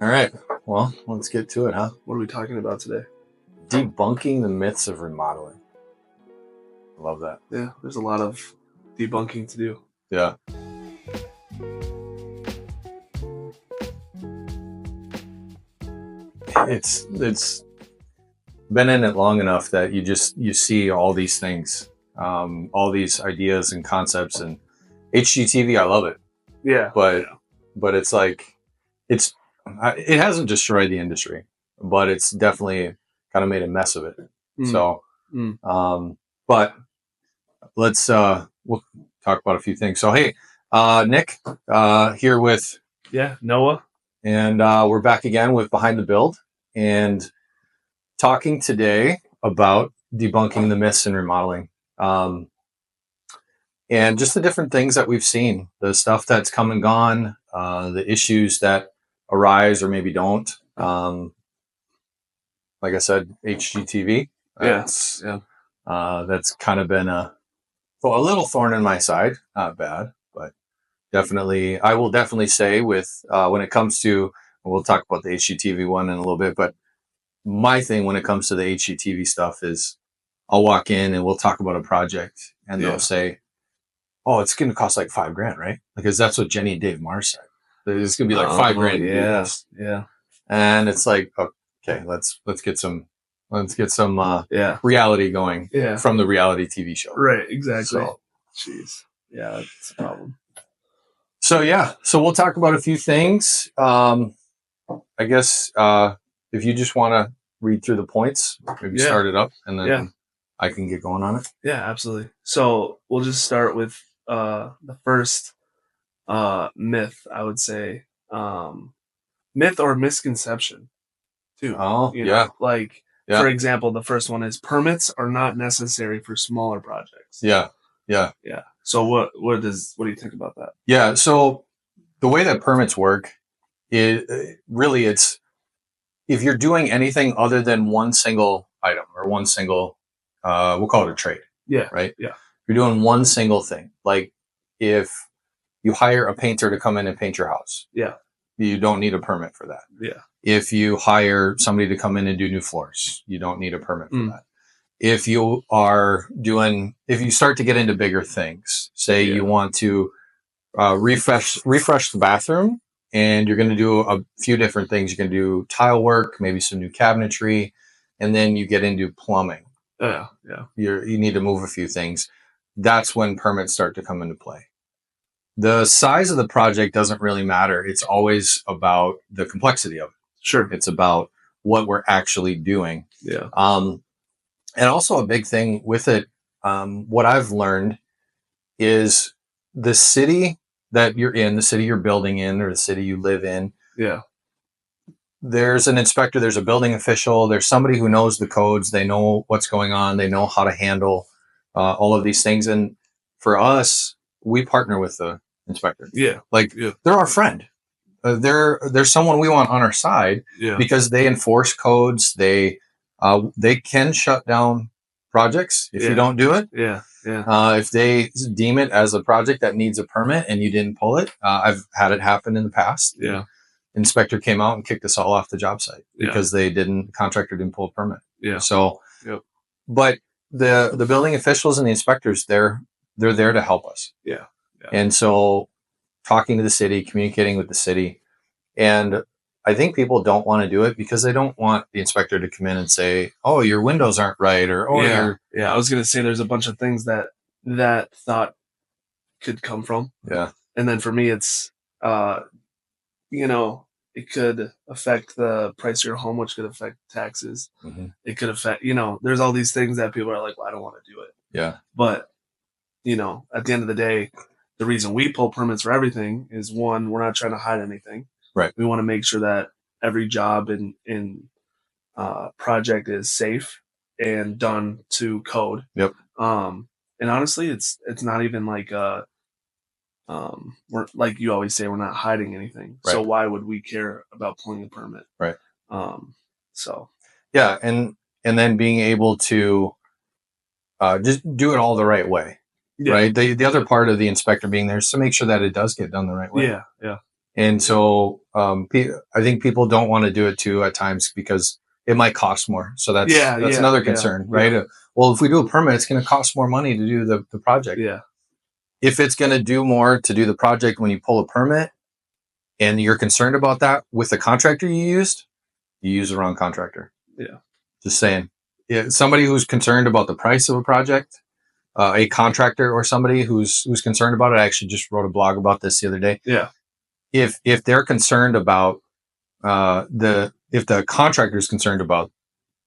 All right. Well, let's get to it, huh? What are we talking about today? Debunking the myths of remodeling. I love that. Yeah, there's a lot of debunking to do. Yeah. It's been in it long enough that you see all these things, all these ideas and concepts, and HGTV. I love it. Yeah. But it's like it hasn't destroyed the industry, but it's definitely kind of made a mess of it. So, but let's we'll talk about a few things. So, hey, Nick, here with Noah, and we're back again with Behind the Build and talking today about debunking the myths in remodeling, and just the different things that we've seen, the stuff that's come and gone, the issues that arise or maybe don't. Like I said, HGTV. That's kind of been a little thorn in my side. Not bad, but definitely, I will definitely say with when it comes to, we'll talk about the HGTV one in a little bit, but my thing when it comes to the HGTV stuff is I'll walk in and we'll talk about a project and they'll say, oh, it's going to cost like $5,000, right? Because that's what Jenny and Dave Mars said. It's going to be like $5,000. Yeah. And it's like, okay, let's get some reality going from the reality TV show. Right. Exactly. So, jeez. Yeah. That's a problem. So we'll talk about a few things. I guess, if you just want to read through the points, maybe start it up and then I can get going on it. Yeah, absolutely. So we'll just start with the first myth, I would say. Myth or misconception, too. Oh, For example, the first one is permits are not necessary for smaller projects. Yeah. So what do you think about that? Yeah. So the way that permits work is really it's if you're doing anything other than one single item or one single, we'll call it a trade. Yeah. Right. Yeah. You're doing one single thing. Like if you hire a painter to come in and paint your house. Yeah. You don't need a permit for that. Yeah. If you hire somebody to come in and do new floors, you don't need a permit for that. If you start to get into bigger things, say you want to refresh the bathroom and you're going to do a few different things. You can do tile work, maybe some new cabinetry, and then you get into plumbing. Yeah. You need to move a few things. That's when permits start to come into play. The size of the project doesn't really matter. It's always about the complexity of it. Sure. It's about what we're actually doing. Yeah. And also a big thing with it, what I've learned is the city that you're in, the city you're building in, or the city you live in. Yeah. There's an inspector, there's a building official, there's somebody who knows the codes. They know what's going on. They know how to handle all of these things. And for us, we partner with the inspector. Yeah. They're our friend. They're someone we want on our side because they enforce codes. They can shut down projects if you don't do it. Yeah. If they deem it as a project that needs a permit and you didn't pull it, I've had it happen in the past. Yeah. Inspector came out and kicked us all off the job site because the contractor didn't pull a permit. Yeah. So, but the building officials and the inspectors, they're there to help us. Yeah. And so talking to the city, communicating with the city, and I think people don't want to do it because they don't want the inspector to come in and say, oh, your windows aren't right. Or, I was going to say there's a bunch of things that thought could come from. Yeah. And then for me, it's, it could affect the price of your home, which could affect taxes. Mm-hmm. It could affect, there's all these things that people are like, well, I don't want to do it. Yeah. But, at the end of the day, the reason we pull permits for everything is one, we're not trying to hide anything. Right. We want to make sure that every job in project is safe and done to code. Yep. And honestly, it's not even like we're like you always say, we're not hiding anything. Right. So why would we care about pulling a permit? Right. So. Yeah, and then being able to just do it all the right way. Yeah. Right. The other part of the inspector being there is to make sure that it does get done the right way. Yeah. And so I think people don't want to do it too at times because it might cost more. So that's another concern, right? Well, if we do a permit, it's going to cost more money to do the project. Yeah. If it's going to do more to do the project when you pull a permit and you're concerned about that with the contractor you use the wrong contractor. Yeah. Just saying. Somebody who's concerned about the price of a project, a contractor or somebody who's concerned about it. I actually just wrote a blog about this the other day. Yeah. If they're concerned about if the contractor is concerned about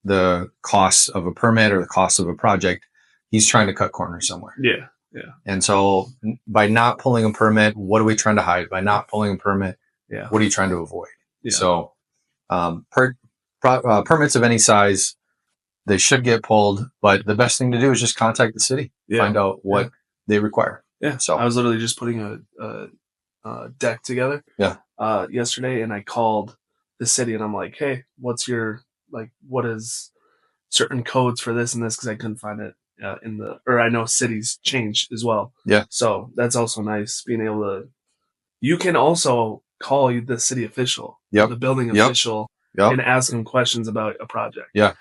the costs of a permit or the cost of a project, he's trying to cut corners somewhere. Yeah. Yeah. And so by not pulling a permit, what are we trying to hide? By not pulling a permit, what are you trying to avoid? Yeah. So permits of any size, they should get pulled, but the best thing to do is just contact the city, find out what they require. Yeah. So I was literally just putting a deck together yesterday, and I called the city and I'm like, hey, what is certain codes for this and this? Because I couldn't find it or I know cities change as well. Yeah. So that's also nice being able to, you can also call the city official, the building official, and ask them questions about a project. Yeah.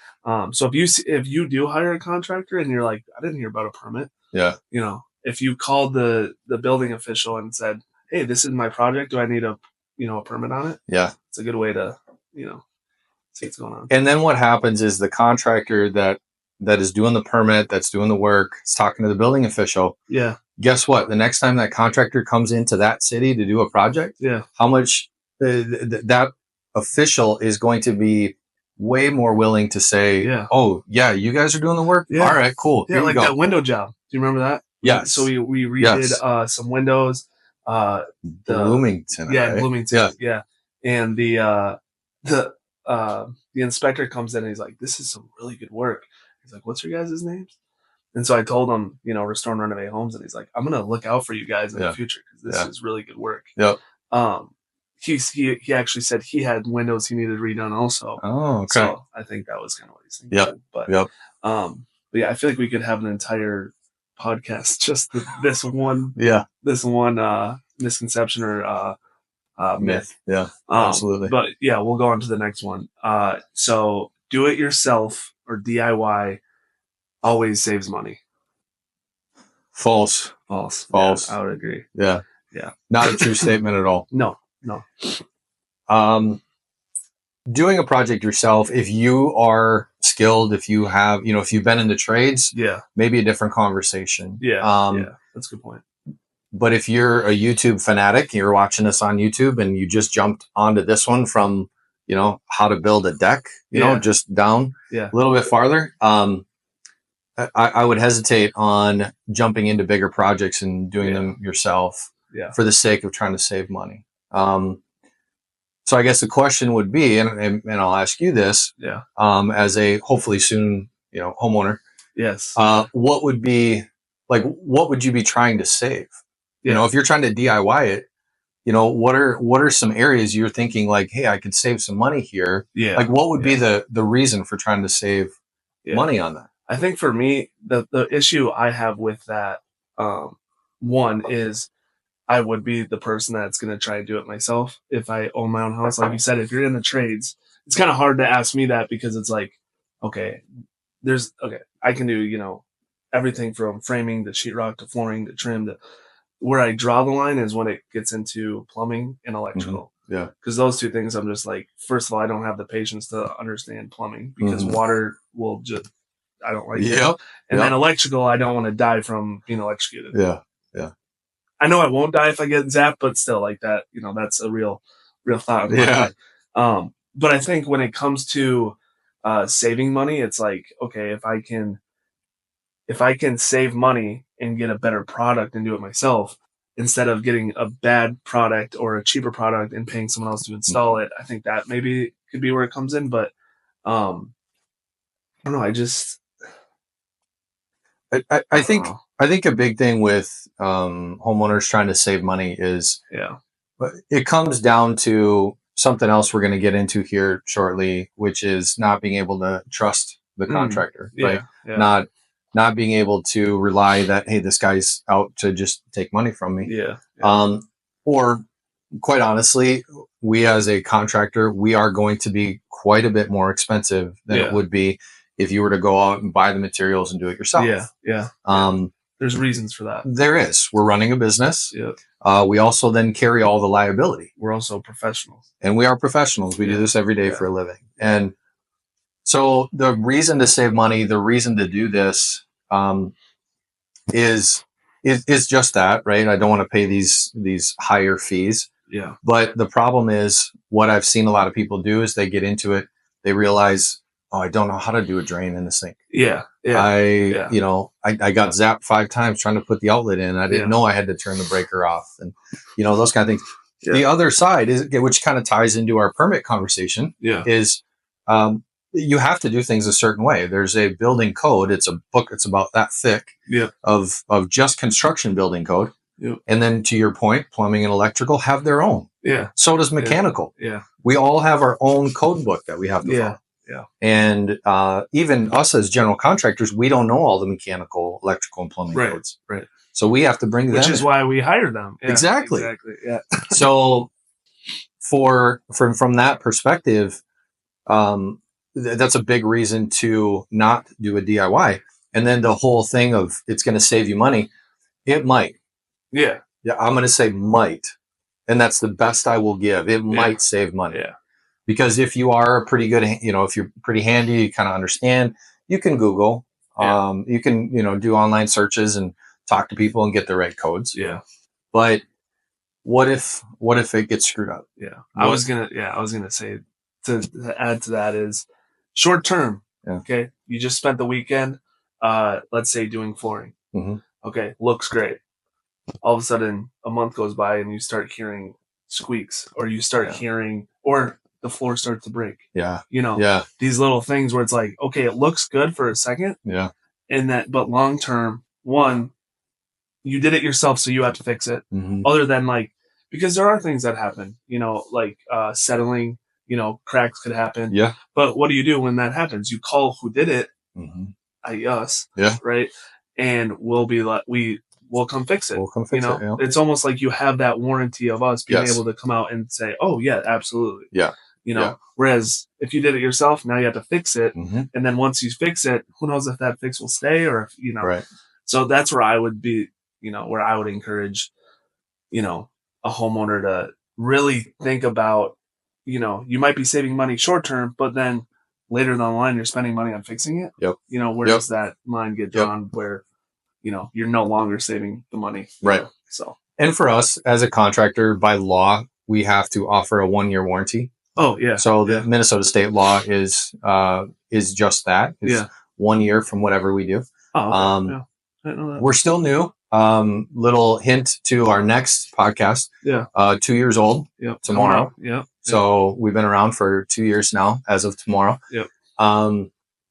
So if you do hire a contractor and you're like, I didn't hear about a permit. Yeah. If you called the building official and said, hey, this is my project, do I need a permit on it? Yeah. It's a good way to, see what's going on. And then what happens is the contractor that is doing the permit, that's doing the work, is talking to the building official. Yeah. Guess what? The next time that contractor comes into that city to do a project, how much that official is going to be way more willing to say, oh, yeah, you guys are doing the work? Yeah. All right, cool. Yeah, like that window job. Do you remember that? Yes. So we redid some windows. Bloomington. Yeah, right? Bloomington. Yeah. And the inspector comes in and he's like, this is some really good work. He's like, what's your guys' names? And so I told him, Restore and Renovate Homes. And he's like, I'm going to look out for you guys in the future because this is really good work. Yep. He actually said he had windows he needed redone also. Oh, okay. So I think that was kind of what he's thinking. Yep. But yeah, I feel like we could have an entire podcast just this one misconception or myth. Yeah, absolutely. But yeah, we'll go on to the next one. So do it yourself or DIY always saves money. False. Yeah, I would agree. Yeah. Not a true statement at all. No. Doing a project yourself, if you are skilled, if you have, if you've been in the trades, maybe a different conversation. Yeah, that's a good point. But if you're a YouTube fanatic, you're watching us on YouTube and you just jumped onto this one from, how to build a deck, just down a little bit farther. I would hesitate on jumping into bigger projects and doing them yourself for the sake of trying to save money. So I guess the question would be, and I'll ask you this, as a hopefully soon, homeowner. Yes. What would you be trying to save? If you're trying to DIY it, what are some areas you're thinking like, hey, I could save some money here? Yeah. Like what would be the reason for trying to save money on that? I think for me, the issue I have with that, one is I would be the person that's going to try and do it myself if I own my own house. Like you said, if you're in the trades, it's kind of hard to ask me that because it's like, okay, I can do, everything from framing to sheetrock to flooring to trim to where I draw the line is when it gets into plumbing and electrical. Mm-hmm. Yeah. Because those two things, I'm just like, first of all, I don't have the patience to understand plumbing because water will just, I don't like it. And then electrical, I don't want to die from being electrocuted. Yeah. I know I won't die if I get zapped, but still like that, that's a real thought. But I think when it comes to saving money, it's like, okay, if I can save money and get a better product and do it myself instead of getting a bad product or a cheaper product and paying someone else to install it, I think that maybe could be where it comes in. But I don't know. I think a big thing with homeowners trying to save money is it comes down to something else we're going to get into here shortly, which is not being able to trust the contractor, right? Not being able to rely that, hey, this guy's out to just take money from me. Or quite honestly, we as a contractor, we are going to be quite a bit more expensive than it would be if you were to go out and buy the materials and do it yourself. Yeah. There's reasons for that. There is. We're running a business. Yeah. We also then carry all the liability. We're also professionals. And we are professionals. We do this every day for a living. And so the reason to save money, the reason to do this is just that, right? I don't want to pay these higher fees. Yeah. But the problem is what I've seen a lot of people do is they get into it. They realize, oh, I don't know how to do a drain in the sink. Yeah. I got zapped 5 times trying to put the outlet in. I didn't know I had to turn the breaker off and, those kind of things. Yeah. The other side is, which kind of ties into our permit conversation, is you have to do things a certain way. There's a building code. It's a book. It's about that thick of just construction building code. Yep. And then to your point, plumbing and electrical have their own. Yeah. So does mechanical. Yeah. We all have our own code book that we have to follow. Yeah. And even us as general contractors, we don't know all the mechanical, electrical, and plumbing codes. Right. So we have to bring them in. Which is why we hire them. Yeah, exactly. Yeah. So from that perspective, that's a big reason to not do a DIY. And then the whole thing of it's going to save you money. It might. Yeah. I'm going to say might. And that's the best I will give. It might save money. Yeah. Because if you are pretty good, if you're pretty handy, you kind of understand, you can Google, you can, do online searches and talk to people and get the right codes. Yeah. But what if it gets screwed up? Yeah. I was going to say to add to that is short term. Yeah. Okay. You just spent the weekend, let's say doing flooring. Mm-hmm. Okay. Looks great. All of a sudden a month goes by and you start hearing squeaks or you start hearing, or the floor starts to break. Yeah. These little things where it's like, okay, it looks good for a second. Yeah. But long term, one, you did it yourself, so you have to fix it. Mm-hmm. Other than because there are things that happen, settling, cracks could happen. Yeah. But what do you do when that happens? You call who did it, us. Yeah. Right. And we'll be like, we'll come fix it. We'll come fix it. Yeah. It's almost like you have that warranty of us being able to come out and say, oh yeah, absolutely. Yeah. Whereas if you did it yourself, now you have to fix it. Mm-hmm. And then once you fix it, who knows if that fix will stay or if, right. So that's where I would be, where I would encourage, a homeowner to really think about, you might be saving money short term, but then later down the line, you're spending money on fixing it. Yep. Where does that line get drawn where, you're no longer saving the money. Right. So, and for us as a contractor, by law, we have to offer a 1-year warranty. Oh yeah. So the Minnesota state law is just that. It's 1 year from whatever we do. Oh, okay. I didn't know that. We're still new. Little hint to our next podcast. Yeah. 2 years old. Yep. Tomorrow. Yeah. So we've been around for 2 years now, as of tomorrow. Yep.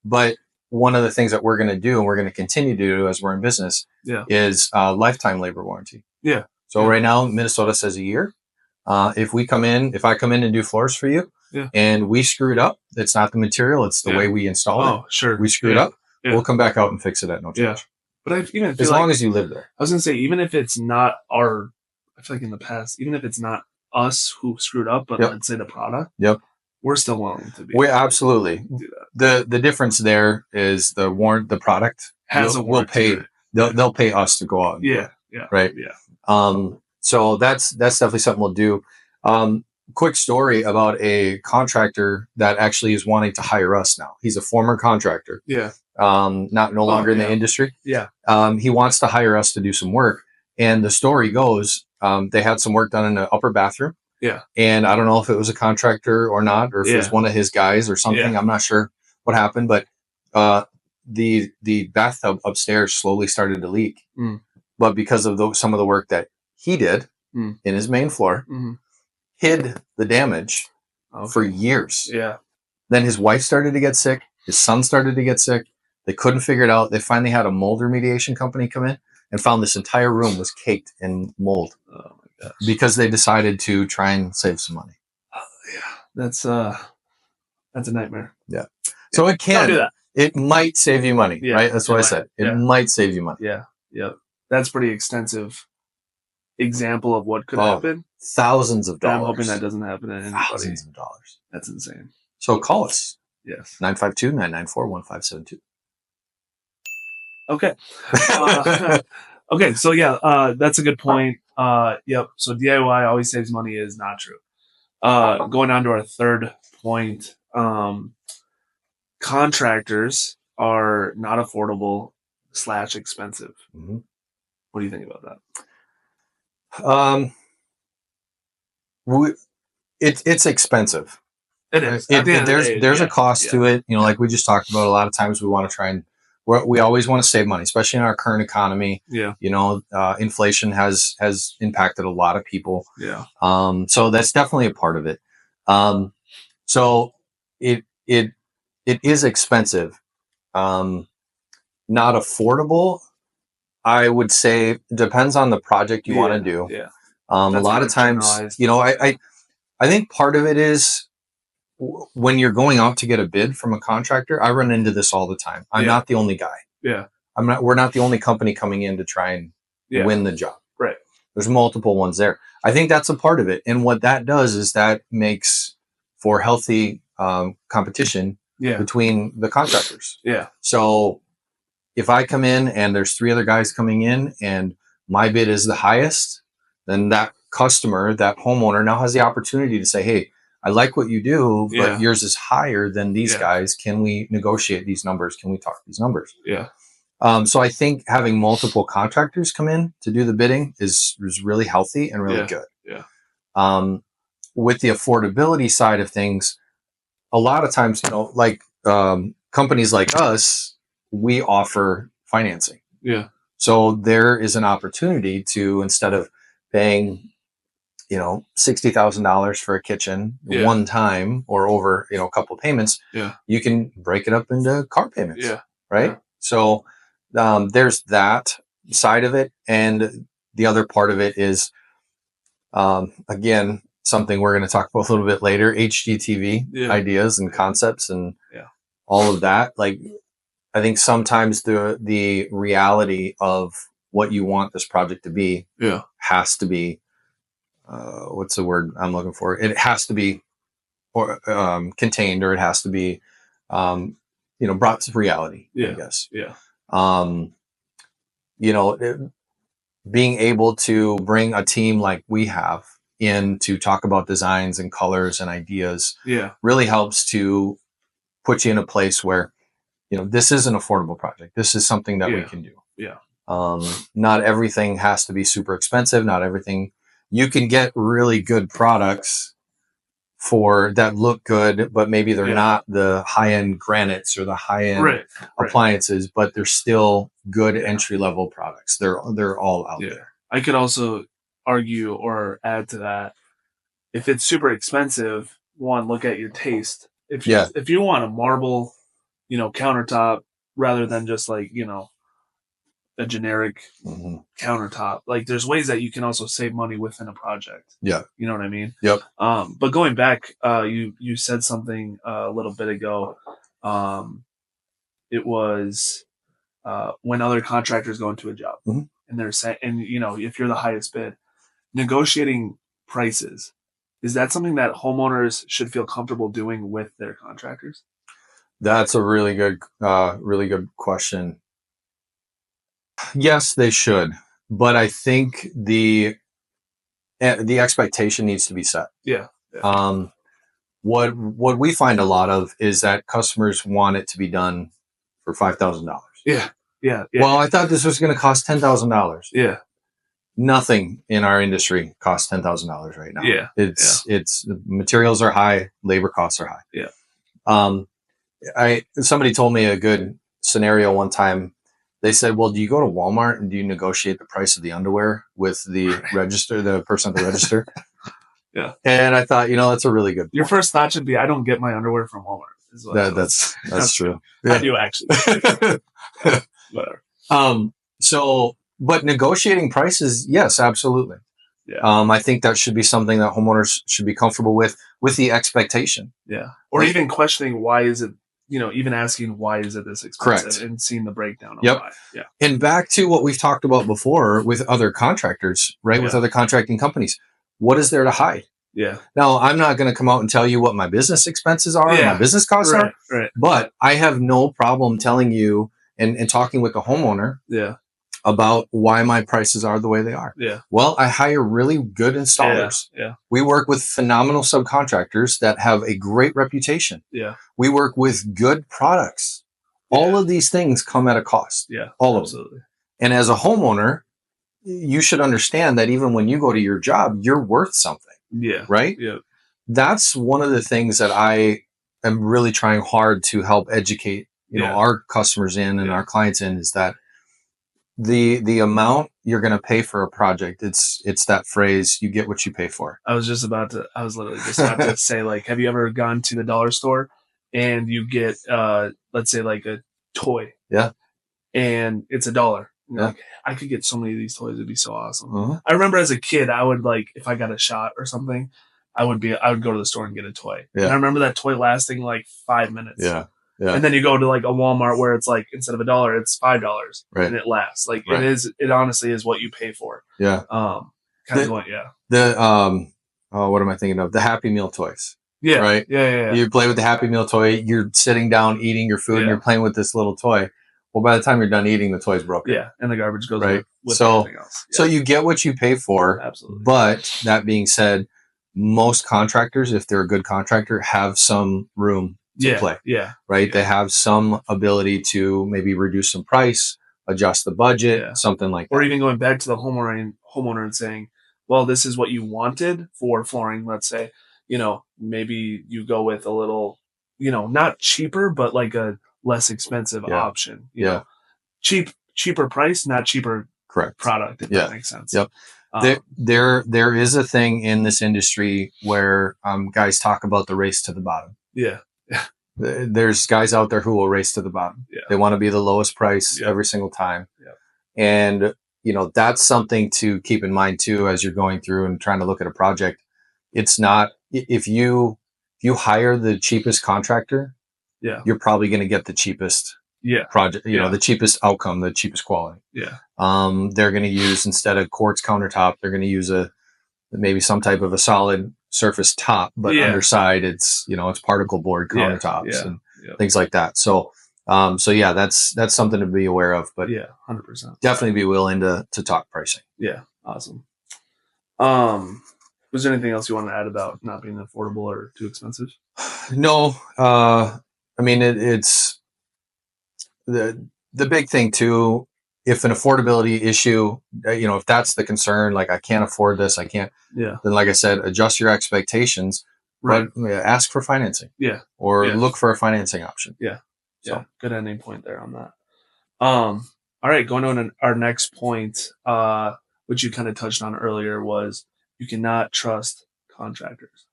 But one of the things that we're going to do, and we're going to continue to do as we're in business, is lifetime labor warranty. Yeah. So right now, Minnesota says a year. If I come in and do floors for you, and we screwed up, it's not the material, it's the way we installed it. Oh, sure. We screwed up. We'll come back out and fix it at no charge. Yeah. But I even feel as long as you live there. I was going to say, even if it's not I feel like in the past, even if it's not us who screwed up, but let's say the product, we're still willing to be. We absolutely do that. The difference there is the product has a warranty. They'll pay us to go out. Yeah. Right. Yeah. So that's definitely something we'll do. Quick story about a contractor that actually is wanting to hire us now. He's a former contractor. Yeah. No longer in the industry. Yeah. He wants to hire us to do some work. And the story goes, they had some work done in the upper bathroom. Yeah. And I don't know if it was a contractor or not, or if it was one of his guys or something. Yeah. I'm not sure what happened, but the bathtub upstairs slowly started to leak. Mm. But because of some of the work that he did in his main floor, hid the damage for years. Yeah. Then his wife started to get sick. His son started to get sick. They couldn't figure it out. They finally had a mold remediation company come in and found this entire room was caked in mold. Oh my gosh. Because they decided to try and save some money. That's a nightmare. Yeah. So it can. Don't do that. It might save you money, right? That's what I said. It might save you money. Yeah. Yep. That's pretty extensive example of what could happen. Thousands of dollars. I'm hoping that doesn't happen to anybody. Thousands of dollars. That's insane. So call us. Yes. 952-994-1572. Okay. Okay. So that's a good point. Yep. So DIY always saves money is not true. Going on to our third point, contractors are not affordable / expensive. Mm-hmm. What do you think about that? It's expensive. It is. There's a cost to it. Like we just talked about, a lot of times we want to try and we always want to save money, especially in our current economy. Yeah. Inflation has impacted a lot of people. Yeah. So that's definitely a part of it. So it is expensive. Not affordable. I would say depends on the project you want to do. Yeah. A lot of times, I think part of it is when you're going out to get a bid from a contractor. I run into this all the time. I'm not the only guy. Yeah. We're not the only company coming in to try and win the job. Right. There's multiple ones there. I think that's a part of it. And what that does is that makes for healthy competition between the contractors. Yeah. So if I come in and there's 3 other guys coming in and my bid is the highest, then that customer, that homeowner now has the opportunity to say, hey, I like what you do, but yours is higher than these guys. Can we negotiate these numbers? Can we talk these numbers? Yeah. So I think having multiple contractors come in to do the bidding is really healthy and really good. Yeah. With the affordability side of things, a lot of times, like companies like us, we offer financing. Yeah. So there is an opportunity to, instead of paying $60,000 for a kitchen one time or over, a couple of payments, you can break it up into car payments. Yeah. Right. Yeah. So, there's that side of it. And the other part of it is, again, something we're going to talk about a little bit later, HGTV ideas and concepts and all of that. Like, I think sometimes the reality of what you want this project to be has to be, what's the word I'm looking for? It has to be contained, or it has to be, brought to reality, I guess. Yeah. Being able to bring a team like we have in to talk about designs and colors and ideas really helps to put you in a place where, this is an affordable project. This is something that we can do. Yeah. Not everything has to be super expensive. Not everything. You can get really good products that look good, but maybe they're not the high-end granites or the high-end appliances, but they're still good entry-level products. They're all out there. I could also argue or add to that, if it's super expensive, look at your taste. If you want a marble, countertop rather than just like, a generic countertop. Like, there's ways that you can also save money within a project. Yeah. You know what I mean? Yep. But going back, you said something a little bit ago. It was when other contractors go into a job and they're saying, and if you're the highest bid, negotiating prices, is that something that homeowners should feel comfortable doing with their contractors? That's a really good question. Yes, they should, but I think the expectation needs to be set. Yeah. What we find a lot of is that customers want it to be done for $5,000. Yeah. Well, I thought this was going to cost $10,000. Yeah. Nothing in our industry costs $10,000 right now. Yeah. It's materials are high, labor costs are high. Yeah. Somebody told me a good scenario one time. They said, well, do you go to Walmart and do you negotiate the price of the underwear with the register, the person at the register? Yeah. And I thought, that's a really good point. Your first thought should be, I don't get my underwear from Walmart. That's true. I do actually. Whatever. But negotiating prices, yes, absolutely. Yeah. I think that should be something that homeowners should be comfortable with the expectation. Yeah. Or even questioning, why is it even asking why is it this expensive and seeing the breakdown of why. Yeah. And back to what we've talked about before with other contractors, right? With other contracting companies, what is there to hide? Yeah. Now, I'm not going to come out and tell you what my business expenses are, or my business costs are, but I have no problem telling you and talking with the homeowner about why my prices are the way they are. Yeah. Well, I hire really good installers. Yeah. We work with phenomenal subcontractors that have a great reputation. Yeah. We work with good products. All of these things come at a cost. Yeah. All of them. And as a homeowner, you should understand that even when you go to your job, you're worth something. Yeah. Right? Yeah. That's one of the things that I am really trying hard to help educate, our customers in and our clients in, is that the amount you're going to pay for a project, it's that phrase, you get what you pay for. I was literally just about to say, like, have you ever gone to the dollar store and you get, let's say like a toy? Yeah. And it's $1. Like, I could get so many of these toys. It'd be so awesome. I remember as a kid, I would if I got a shot or something, I would go to the store and get a toy. Yeah. And I remember that toy lasting like 5 minutes. Yeah. Yeah. And then you go to like a Walmart where it's like, instead of $1, it's $5, and it lasts. Like it honestly is what you pay for. Yeah. Kind of going, yeah. What am I thinking of? The Happy Meal toys. Yeah. Right. Yeah. You play with the Happy Meal toy. You're sitting down eating your food and you're playing with this little toy. Well, by the time you're done eating, the toy's broken. Yeah, and the garbage goes with so, everything else. Yeah. So you get what you pay for. Absolutely. But that being said, most contractors, if they're a good contractor, have some room to play. Yeah. Right? Yeah. They have some ability to maybe reduce some price, adjust the budget, something like that. Or even going back to the homeowner and saying, well, this is what you wanted for flooring, let's say. Maybe you go with a little, not cheaper, but like a less expensive option. You know, cheaper price, not cheaper product, if that makes sense. Yep. There is a thing in this industry where guys talk about the race to the bottom. Yeah. There's guys out there who will race to the bottom. Yeah. They want to be the lowest price every single time. Yeah. And that's something to keep in mind too as you're going through and trying to look at a project. It's not, if you hire the cheapest contractor, you're probably going to get the cheapest project, the cheapest outcome, the cheapest quality. Yeah. They're going to use, instead of quartz countertop, they're going to use maybe some type of a solid surface top, but underside it's particle board countertops and things like that. So that's something to be aware of, but 100%. Definitely be willing to talk pricing. Yeah. Awesome. Was there anything else you want to add about not being affordable or too expensive? No. I mean, it's the big thing too. If an affordability issue, if that's the concern, like I can't afford this, I can't. Yeah. Then, like I said, adjust your expectations. Right. But ask for financing. Yeah. Or look for a financing option. Yeah. So. Yeah. Good ending point there on that. All right. Going on our next point, which you kind of touched on earlier, was you cannot trust contractors.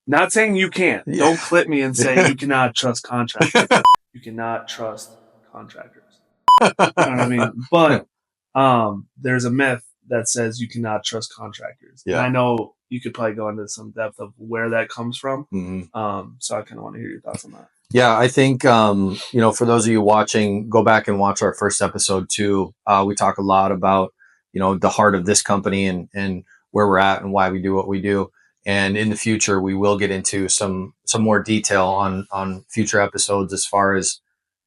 Not saying you can't. Yeah. Don't clip me and say you cannot trust contractors. You cannot trust contractors. You know what I mean? But there's a myth that says you cannot trust contractors. Yeah. And I know you could probably go into some depth of where that comes from. Mm-hmm. So I kind of want to hear your thoughts on that. Yeah, I think, for those of you watching, go back and watch our first episode too. We talk a lot about, the heart of this company and where we're at and why we do what we do. And in the future, we will get into some more detail on future episodes as far as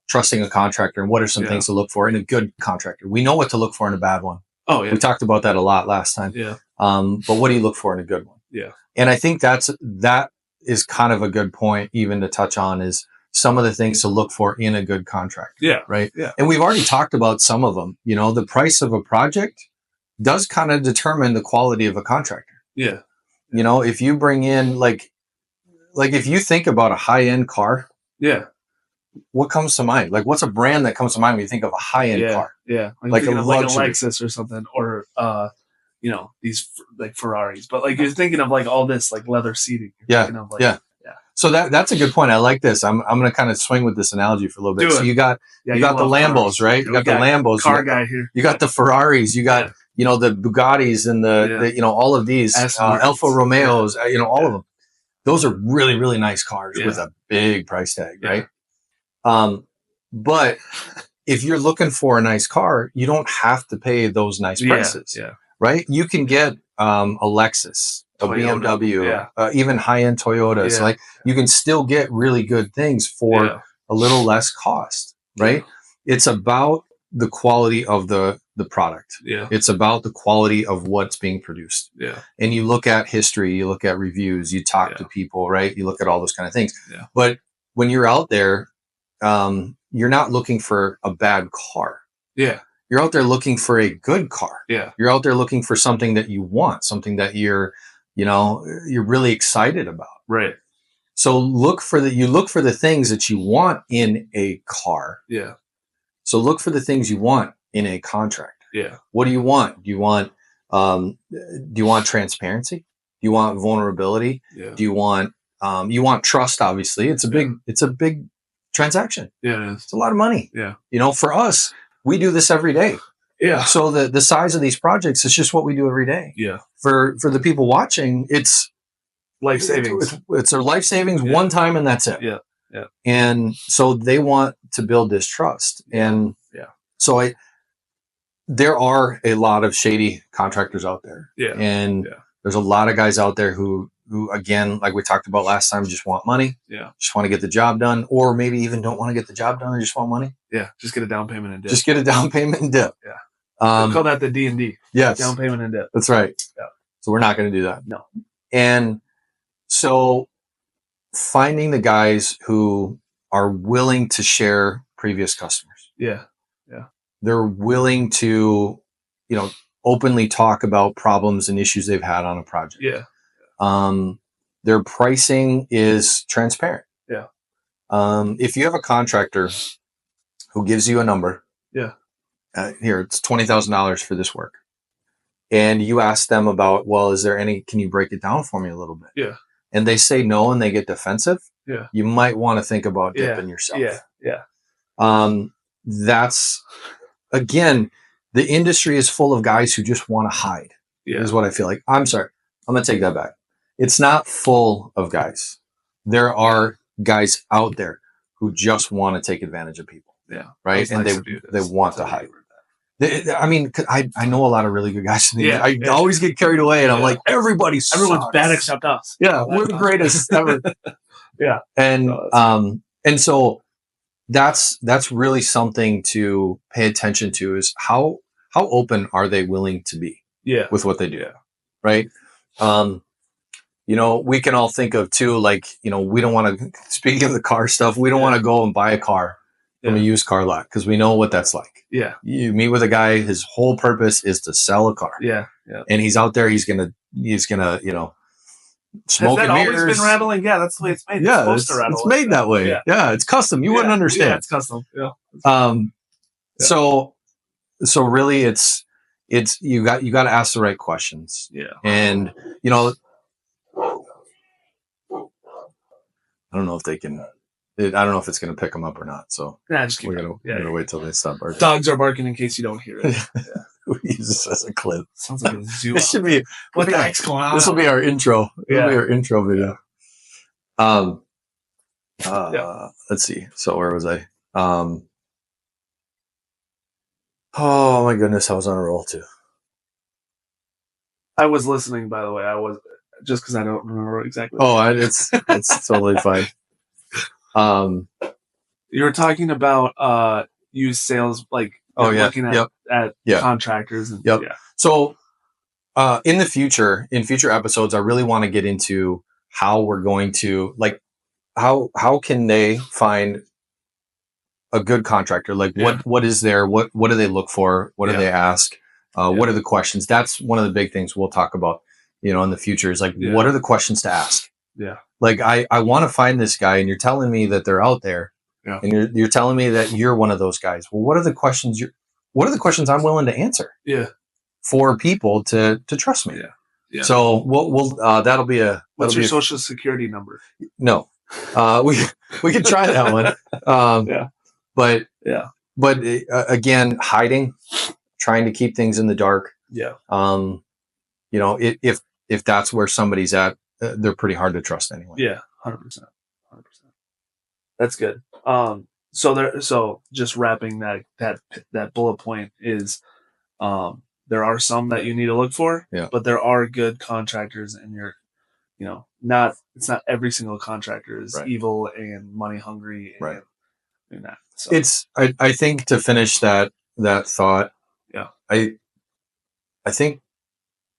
trusting a contractor and what are some things to look for in a good contractor. We know what to look for in a bad one. Oh, yeah. We talked about that a lot last time. Yeah. But what do you look for in a good one? Yeah. And I think that is kind of a good point even to touch on, is some of the things to look for in a good contractor. Yeah. Right. Yeah. And we've already talked about some of them. The price of a project does kind of determine the quality of a contractor. Yeah. If you bring in like if you think about a high-end car, what comes to mind? Like, what's a brand that comes to mind when you think of a high-end car? Yeah. Like a Lexus or something, or, these like Ferraris, but like you're thinking of like all this like leather seating. Yeah. So that's a good point. I like this. I'm going to kind of swing with this analogy for a little bit. So you got the Lambos, right? You got the Lambos. Car guy here. You got the Ferraris. You got, the Bugattis and the all of these Alfa Romeos, all of them. Those are really, really nice cars with a big price tag, right? But if you're looking for a nice car, you don't have to pay those nice prices, right? You can get a Lexus, a Toyota, BMW, even high-end Toyotas. Yeah. Like you can still get really good things for a little less cost, right? It's about the quality of the product. It's about the quality of what's being produced. And you look at history, you look at reviews, you talk to people, right? You look at all those kind of things. But when you're out there, you're not looking for a bad car. You're out there looking for a good car. You're out there looking for something that you want, something that you're really excited about. Right. So you look for the things that you want in a car. So look for the things you want in a contract. What do you want? Do you want transparency? Do you want vulnerability? Do you want trust? Obviously, it's a big transaction. It's a lot of money. For us, we do this every day. So the size of these projects is just what we do every day. For the people watching, it's life savings. It's a life savings one time, and that's it. And so they want to build this trust. And so there are a lot of shady contractors out there. And there's a lot of guys out there who again, like we talked about last time, just want money. Just want to get the job done, or maybe even don't want to get the job done and just want money. Just get a down payment and dip. Just get a down payment and dip. We call that the D&D. Yes. Down payment and dip. That's right. So we're not going to do that. No. And so finding the guys who are willing to share previous customers. They're willing to, openly talk about problems and issues they've had on a project. Their pricing is transparent. If you have a contractor who gives you a number, here, it's $20,000 for this work. And you ask them about, well, can you break it down for me a little bit? And they say no, and they get defensive. You might want to think about dipping yourself. That's, again, the industry is full of guys who just want to hide, is what I feel like. I'm sorry. I'm going to take that back. It's not full of guys. There are guys out there who just want to take advantage of people. Right. And they want to hide. I mean, I know a lot of really good guys. I always get carried away, and I'm like, everyone's bad except us. We're the greatest ever. And so that's really something to pay attention to, is how open are they willing to be with what they do. Right. We can all think of too, like, we don't want to, speaking of the car stuff, we don't want to go and buy a car from a used car lot, because we know what that's like. You meet with a guy, his whole purpose is to sell a car. And he's out there, he's gonna smoke and mirrors. Always been rattling? That's the way it's made. It's made that way. It's custom. You wouldn't understand. It's custom. So really it's you got to ask the right questions. And I don't know if they can. I don't know if it's going to pick them up or not. So just keep we're gonna wait till they stop barking. Dogs are barking in case you don't hear it. We use this as a clip. Sounds like a zoo. This should be. What the heck's going on? This will be our intro. It'll be our intro video. Let's see. So where was I? Oh my goodness, I was on a roll too. I was listening, by the way. I was, just because I don't remember exactly. It's totally fine. You were talking about used sales, like looking at contractors. And, So in future episodes, I really want to get into how we're going to, like, how can they find a good contractor? Like, what is there? What do they look for? What do they ask? What are the questions? That's one of the big things we'll talk about, in the future, is like, what are the questions to ask? Like, I want to find this guy, and you're telling me that they're out there, and you're telling me that you're one of those guys. Well, what are the questions I'm willing to answer? For people to trust me. So we'll that'll be a. What's your social security number? No, we could try that one. But again, hiding, trying to keep things in the dark. If that's where somebody's at, they're pretty hard to trust anyway. 100%. That's good. So just wrapping that bullet point is, there are some that you need to look for, but there are good contractors, and it's not every single contractor is evil and money hungry and doing that. So I think to finish that thought, I think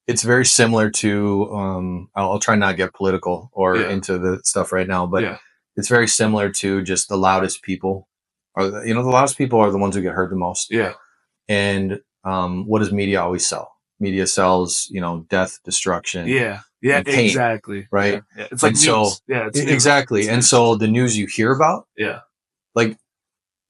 it's very similar to I'll try not to get political or into the stuff right now, but it's very similar to just the loudest people the loudest people are the ones who get hurt the most. Yeah. And what does media always sell? Media sells, death, destruction. Yeah. Yeah, pain, exactly. Right. Yeah. It's like news. So, it's exactly. It's and news. So the news you hear about, like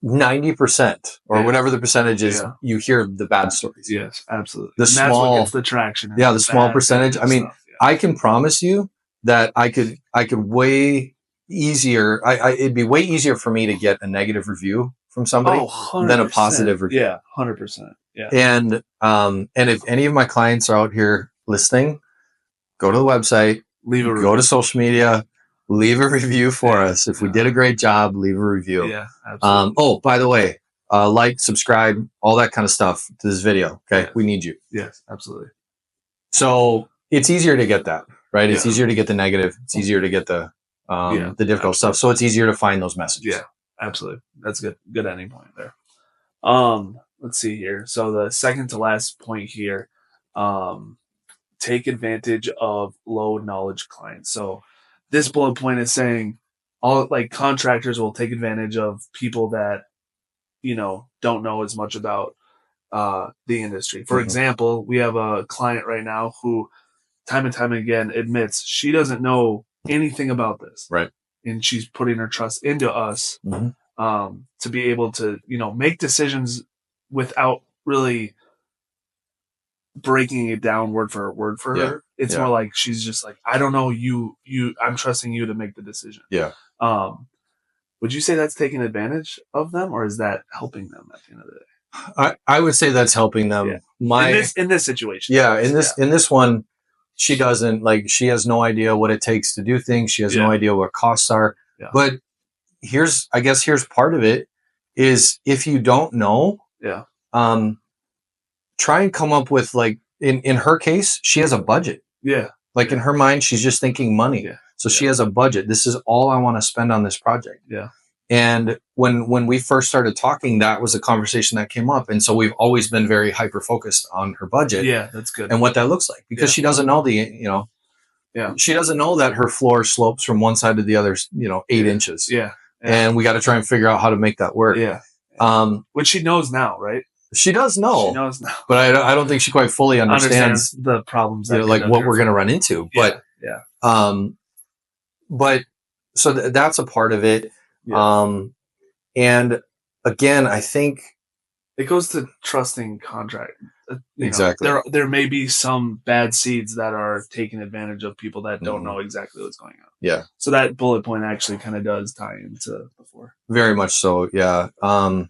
90% or whatever the percentage is, you hear the bad stories. Yes, absolutely. The and small, that's what gets the traction. The small percentage. I mean, I can promise you that I could way easier. It'd be way easier for me to get a negative review from somebody than a positive review. Yeah, 100%. Yeah. And if any of my clients are out here listening, go to the website, go to social media, leave a review for us. If we did a great job, leave a review. Yeah, absolutely. By the way, like, subscribe, all that kind of stuff to this video. Okay. We need you. Yes, absolutely. So it's easier to get that, right? It's easier to get the negative. It's easier to get the difficult stuff. So it's easier to find those messages. Yeah, absolutely. That's good. Good ending point there. Let's see here. So the second to last point here, take advantage of low knowledge clients. So this bullet point is saying all contractors will take advantage of people that, don't know as much about the industry. For example, we have a client right now who time and time again admits she doesn't know anything about this. Right. And she's putting her trust into us to be able to, make decisions without really breaking it down word for her. It's more like she's just like, I don't know, you I'm trusting you to make the decision. Yeah. Would you say that's taking advantage of them, or is that helping them at the end of the day? I would say that's helping them. In this situation. Yeah, in this one, she doesn't, she has no idea what it takes to do things. She has no idea what costs are. Yeah. But here's part of it is, if you don't know, try and come up with, in her case, she has a budget. Yeah. In her mind, she's just thinking money. Yeah. So she has a budget. This is all I want to spend on this project. Yeah. And when we first started talking, that was a conversation that came up. And so we've always been very hyper focused on her budget. Yeah, that's good. And what that looks like, because she doesn't know she doesn't know that her floor slopes from one side to the other, 8 inches. Yeah. And we got to try and figure out how to make that work. Yeah. Which she knows now, right? She does know. She knows now. But I don't think she quite fully understands the problems that what we're going to run into. But but so that's a part of it. Yeah. And again, I think it goes to trusting contract. Exactly. There may be some bad seeds that are taking advantage of people that don't know exactly what's going on. Yeah. So that bullet point actually kind of does tie into before. Very much so. Yeah. And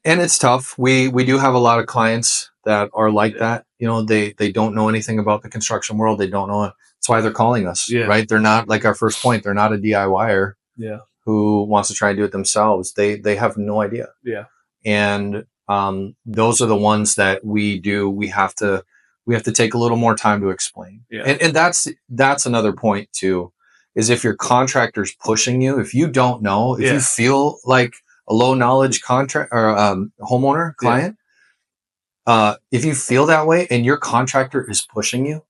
it's tough. We do have a lot of clients that are like that. They don't know anything about the construction world. They don't know it. That's why they're calling us, right? They're not, like our first point, they're not a DIYer who wants to try and do it themselves. They have no idea. Yeah. And those are the ones that we have to take a little more time to explain. Yeah. And that's another point too, is if your contractor's pushing you, if you don't know, if you feel like a low knowledge contract or homeowner client, if you feel that way and your contractor is pushing you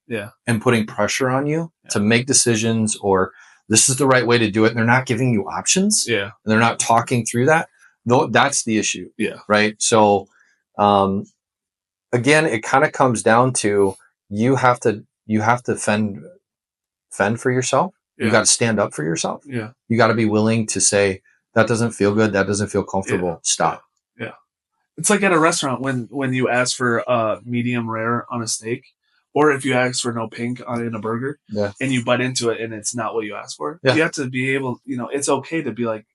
and putting pressure on you to make decisions, or this is the right way to do it, and they're not giving you options, and they're not talking through that, that's the issue. Yeah. Right. So again, it kind of comes down to you have to fend for yourself. You got to stand up for yourself. Yeah. You got to be willing to say, that doesn't feel good. That doesn't feel comfortable. Stop. Yeah. It's like at a restaurant when you ask for medium rare on a steak, or if you ask for no pink in a burger, and you bite into it and it's not what you asked for. You have to be able, it's okay to be like,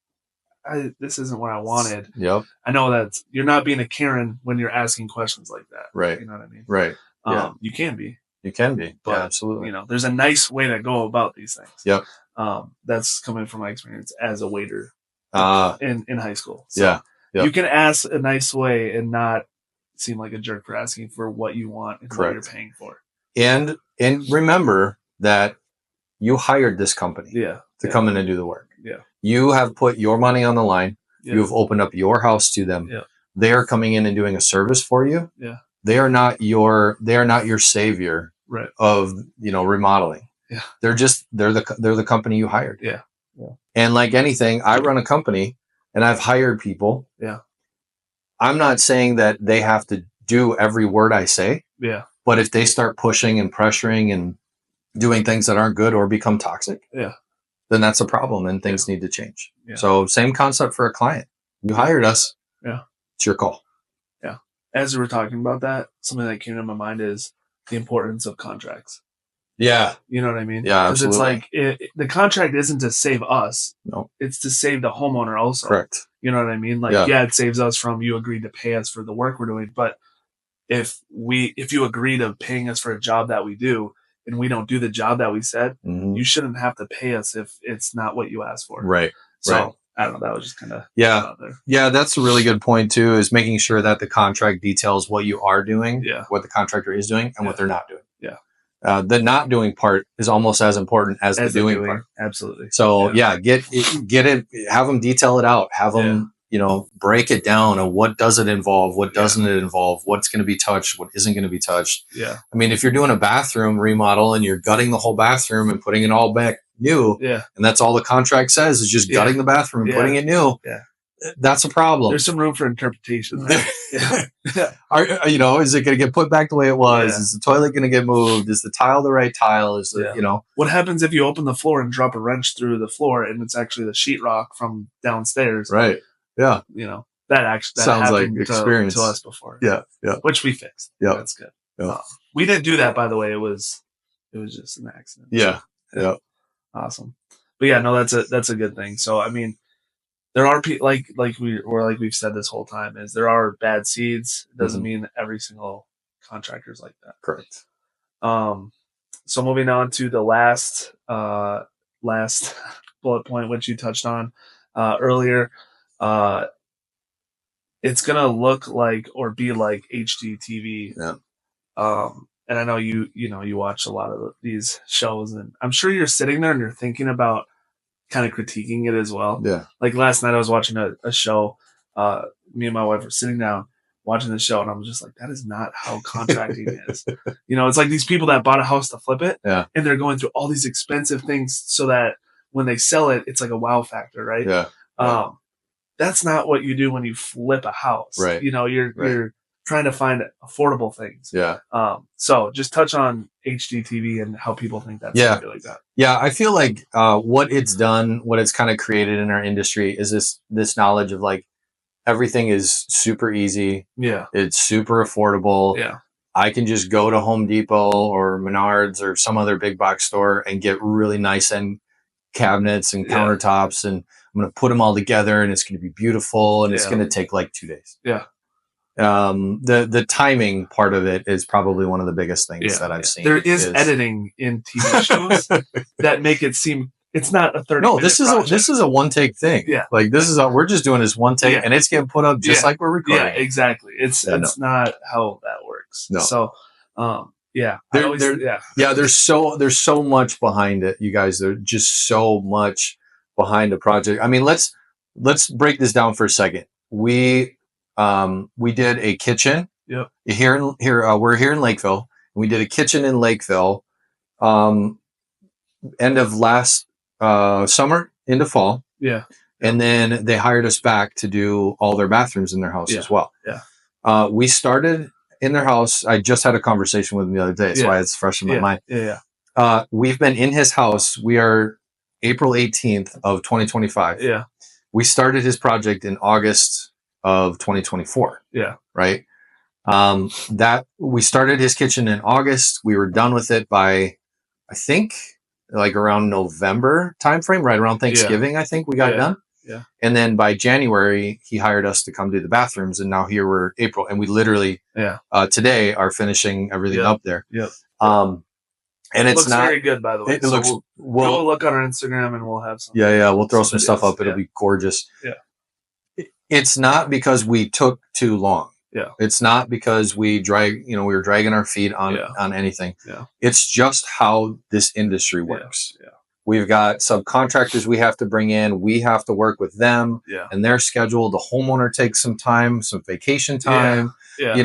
this isn't what I wanted. Yep. I know that you're not being a Karen when you're asking questions like that. Right. You know what I mean? Right. You can be. You can be. But, absolutely. There's a nice way to go about these things. Yep. That's coming from my experience as a waiter. in high school. So you can ask a nice way and not seem like a jerk for asking for what you want and what you're paying for. And remember that you hired this company to come in and do the work. Yeah. You have put your money on the line. Yeah. You have opened up your house to them. Yeah. They are coming in and doing a service for you. Yeah. They are not your savior of, remodeling. Yeah. They're the company you hired. Yeah. Yeah. And like anything, I run a company and I've hired people. Yeah. I'm not saying that they have to do every word I say. Yeah. But if they start pushing and pressuring and doing things that aren't good or become toxic, then that's a problem and things need to change. Yeah. So same concept for a client. You hired us. Yeah. It's your call. Yeah. As we were talking about that, something that came to my mind is the importance of contracts. Yeah. You know what I mean? Yeah, because it's like the contract isn't to save us. No. It's to save the homeowner also. Correct. You know what I mean? Like, it saves us from you agreed to pay us for the work we're doing. But if you agree to paying us for a job that we do and we don't do the job that we said, you shouldn't have to pay us if it's not what you asked for. Right. So I don't know. That was just kind of out there. Yeah, that's a really good point too, is making sure that the contract details what you are doing, what the contractor is doing, and what they're not doing. Yeah. The not doing part is almost as important as the doing part. Absolutely. So get it, have them detail it out, have them, break it down on what does it involve, what doesn't it involve, what's going to be touched, what isn't going to be touched. Yeah. I mean, if you're doing a bathroom remodel and you're gutting the whole bathroom and putting it all back new, and that's all the contract says is just gutting the bathroom and putting it new. Yeah. That's a problem. There's some room for interpretation. Right? Is it going to get put back the way it was? Is the toilet going to get moved? Is the tile the right tile? Is the, What happens if you open the floor and drop a wrench through the floor and it's actually the sheetrock from downstairs? Right. Yeah. That sounds like experience to us before. Yeah. Yeah. Which we fixed. Yeah. That's good. Yeah. We didn't do that, by the way. It was just an accident. Yeah. Yeah. Awesome. But yeah, no, that's a good thing. So, I mean, there are people like we've said this whole time is there are bad seeds. It doesn't mean every single contractor is like that. Correct. So moving on to the last bullet point, which you touched on earlier, it's gonna look like or be like HGTV. Yeah. And I know you watch a lot of these shows, and I'm sure you're sitting there and you're thinking about kind of critiquing it as well. Yeah. Like last night I was watching a show. Me and my wife were sitting down watching the show and I was just like, that is not how contracting is. It's like these people that bought a house to flip it and they're going through all these expensive things so that when they sell it, it's like a wow factor, right? Yeah. That's not what you do when you flip a house. Right. You're trying to find affordable things. Yeah. So just touch on HGTV and how people think that's like that. Yeah. I feel like what it's done, what it's kind of created in our industry is this knowledge of like everything is super easy. Yeah. It's super affordable. Yeah. I can just go to Home Depot or Menards or some other big box store and get really nice end cabinets and countertops, and I'm going to put them all together and it's going to be beautiful and it's going to take like 2 days. Yeah. The timing part of it is probably one of the biggest things that I've seen. There is editing in TV shows that make it seem it's not a 30. No, this is a one take thing. Yeah. Like we're just doing this one take and it's getting put up just like we're recording. Yeah, exactly. It's not how that works. No. So, there's so much behind it, you guys. There's just so much behind a project. I mean, let's break this down for a second. We did a kitchen. Yep. We're here in Lakeville. We did a kitchen in Lakeville, end of last summer into fall. Yeah. And then they hired us back to do all their bathrooms in their house as well. Yeah. We started in their house. I just had a conversation with him the other day. That's why it's fresh in my mind. Yeah. We've been in his house. We are April 18th of 2025. Yeah. We started his project in August of 2024. Yeah. Right. That we started his kitchen in August. We were done with it by, I think, like around November timeframe, right around Thanksgiving. I think we got done. Yeah. And then by January, he hired us to come do the bathrooms. And now here we're April, and we literally today are finishing everything up there. Yep. And it's looks not very good, by the way. It looks we'll look on our Instagram and we'll have some. Yeah, we'll throw some stuff up. It'll be gorgeous. Yeah. It's not because we took too long. Yeah. It's not because we were dragging our feet on anything. Yeah. It's just how this industry works. Yeah. We've got subcontractors we have to bring in. We have to work with them and their schedule. The homeowner takes some time, some vacation time. Yeah. They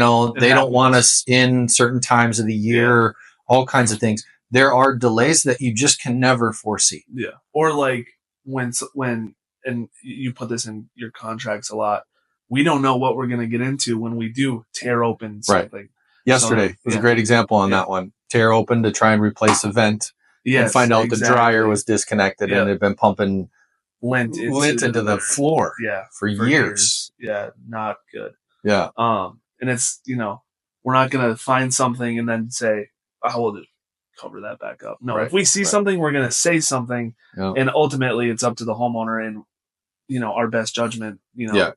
don't want us in certain times of the year, all kinds of things. There are delays that you just can never foresee. Yeah. Or like when, and you put this in your contracts a lot, we don't know what we're going to get into when we do tear open something. Right. Yesterday was a great example on that one. Tear open to try and replace a vent. And find out the dryer was disconnected and it had been pumping lint into the floor for years. Yeah, not good. Yeah. And it's, we're not going to find something and then say, I will just cover that back up. No, if we see something, we're going to say something. And ultimately it's up to the homeowner and, our best judgment,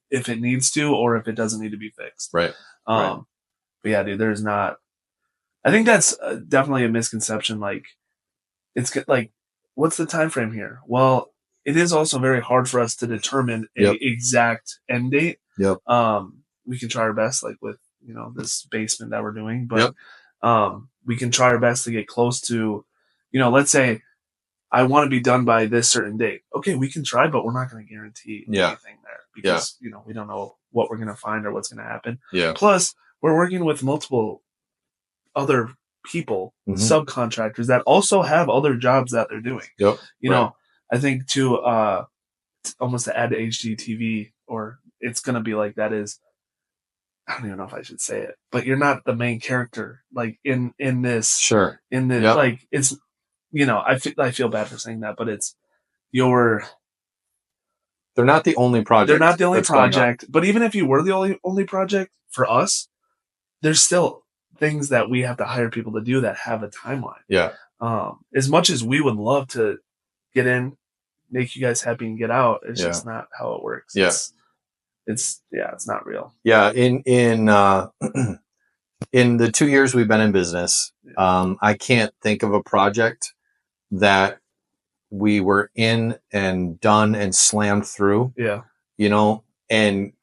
if it needs to or if it doesn't need to be fixed. Right. But yeah, dude, there's not, I think that's definitely a misconception. Like, it's like, what's the time frame here? Well, it is also very hard for us to determine an exact end date. Yep. We can try our best, like with this basement that we're doing, but we can try our best to get close to, let's say I want to be done by this certain date. Okay, we can try, but we're not going to guarantee anything there because we don't know what we're going to find or what's going to happen. Yeah. Plus, we're working with multiple other people, subcontractors that also have other jobs that they're doing. Yep. I think to almost to add to HGTV, or it's going to be like that is, I don't even know if I should say it, but you're not the main character, like in this. Sure. In this, like it's, I feel bad for saying that, but it's they're not the only project. They're not the only project, but even if you were the only project for us, there's still things that we have to hire people to do that have a timeline. Yeah. As much as we would love to get in, make you guys happy and get out, it's just not how it works. Yeah. It's not real. Yeah. In in the 2 years we've been in business, I can't think of a project that we were in and done and slammed through. Yeah. And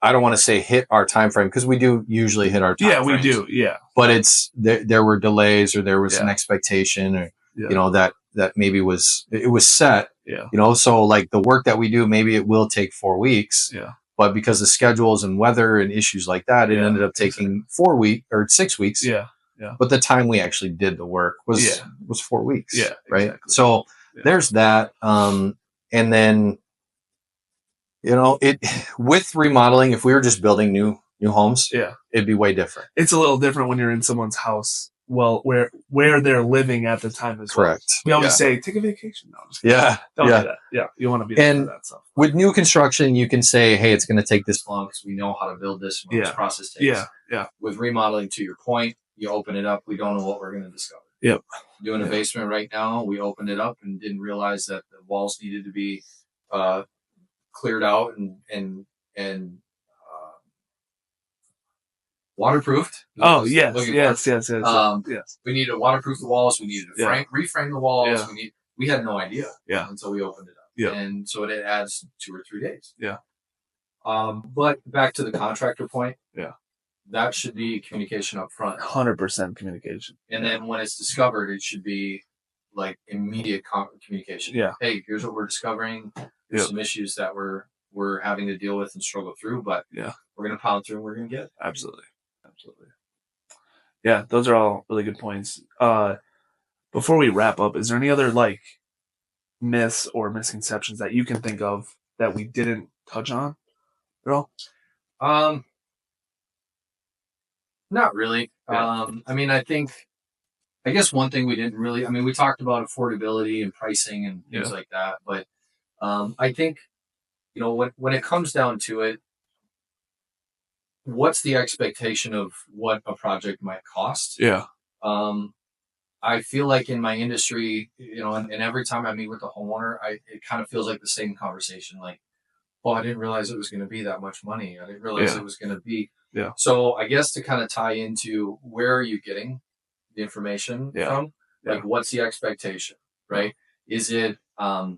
I don't want to say hit our time frame because we do usually hit our time Yeah, we frames. do. Yeah. But it's there were delays or there was an expectation or that maybe it was set. Yeah. So like the work that we do, maybe it will take 4 weeks. Yeah. But because of schedules and weather and issues like that, it ended up taking 4 weeks or 6 weeks. Yeah. Yeah. But the time we actually did the work was 4 weeks. Yeah. Right. Exactly. So there's that. And then, with remodeling, if we were just building new homes, it'd be way different. It's a little different when you're in someone's house. Well, where they're living at the time as correct. Well. We always say, take a vacation. No, don't do that. Yeah, you want to be there for that stuff. With new construction, you can say, hey, it's going to take this long because we know how to build this and what this process takes. Yeah. With remodeling, to your point, you open it up. We don't know what we're going to discover. Yep. Doing a basement right now, we opened it up and didn't realize that the walls needed to be cleared out and waterproofed. Oh, yes. We needed to waterproof the walls. We needed to reframe the walls. We had no idea until we opened it up. Yeah. And so it adds 2 or 3 days. Yeah. But back to the contractor point. Yeah. That should be communication up front. 100% communication. And then when it's discovered, it should be like immediate communication. Yeah. Hey, here's what we're discovering. There's some issues that we're having to deal with and struggle through, but we're going to pound through and we're going to get it. Absolutely. Yeah, those are all really good points. Before we wrap up, is there any other like myths or misconceptions that you can think of that we didn't touch on at all? Not really. I guess one thing we didn't really, we talked about affordability and pricing and things like that, but I think, when it comes down to it, what's the expectation of what a project might cost? Yeah. I feel like in my industry, and every time I meet with a homeowner, it kind of feels like the same conversation. Like, oh, I didn't realize it was going to be that much money. I didn't realize it was going to be. Yeah. So I guess to kind of tie into where are you getting the information from? Like, what's the expectation, right? Is it, so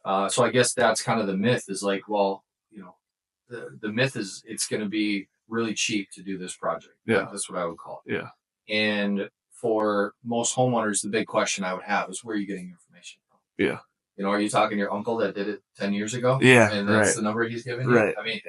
I guess that's kind of the myth is like, well, you know, the myth is it's going to be really cheap to do this project. Yeah. That's what I would call it. Yeah. And for most homeowners, the big question I would have is where are you getting information from? Yeah. You know, are you talking to your uncle that did it 10 years ago? Yeah. And that's the number he's giving you? I mean,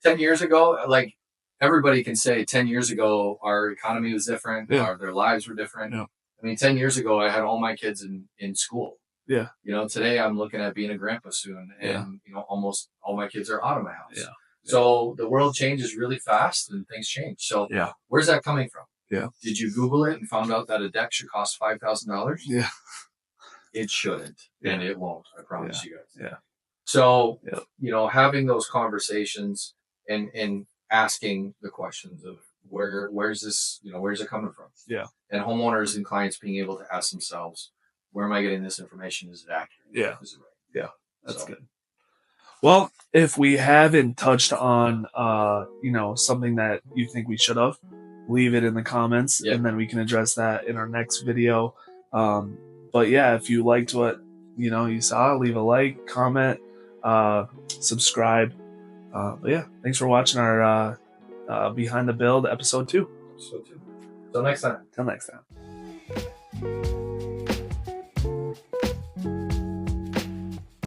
10 years ago, like everybody can say 10 years ago, our economy was different. Their lives were different. Yeah. I mean, 10 years ago, I had all my kids in school. Yeah. You know, today I'm looking at being a grandpa soon and, you know, almost all my kids are out of my house. Yeah. So the world changes really fast and things change. So where's that coming from? Yeah. Did you Google it and found out that a deck should cost $5,000? Yeah. It shouldn't, and it won't. I promise you guys. Yeah. So, you know, having those conversations and asking the questions of where's this, you know, where's it coming from? Yeah. And homeowners and clients being able to ask themselves, where am I getting this information? Is it accurate? Yeah. Is it right? Yeah. That's good. Well, if we haven't touched on, you know, something that you think we should have, leave it in the comments, and then we can address that in our next video. But yeah, if you liked what you know you saw, leave a like, comment, subscribe. But yeah, thanks for watching our Behind the Build episode 2. Till next time. Till next time.